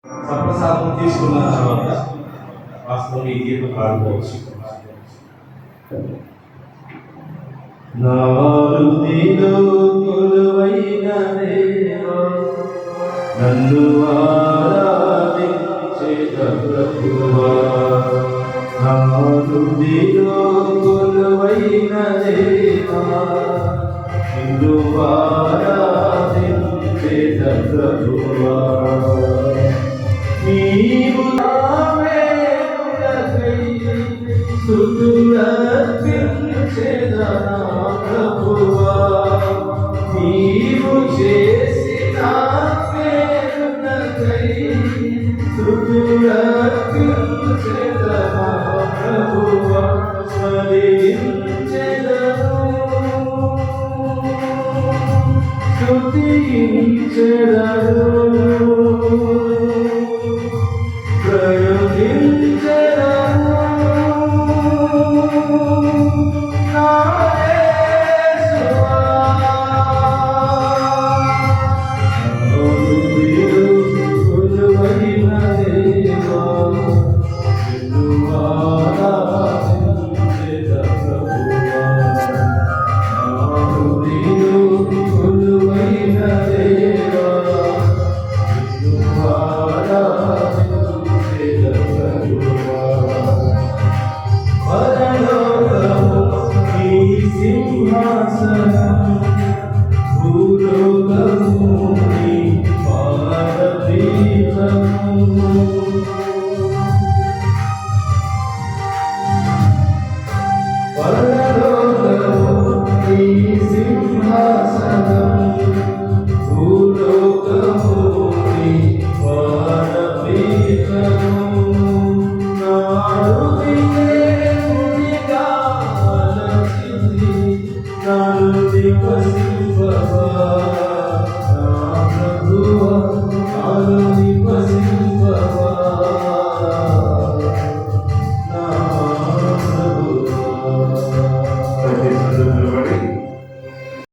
సప్రసాదం తీసుకున్న తర్వాత వాస్తవం ఈ గీతం పాడుకోవచ్చు. నాలుదిలో కొలువైన దేవా నన్ను ఆరాధించే ప్రభువా, నాలుదిలో కొలువైన దేవా నన్ను ఆరాధించే ప్రభువా, నీవు స్తుతులర్పించెదా ప్రభువా, నీవు చేసిన మేలులకై స్తుతులర్పించెదా ప్రభువా, స్మరించెదను స్తుతించెదను భూలోకము నీ పాదపీఠము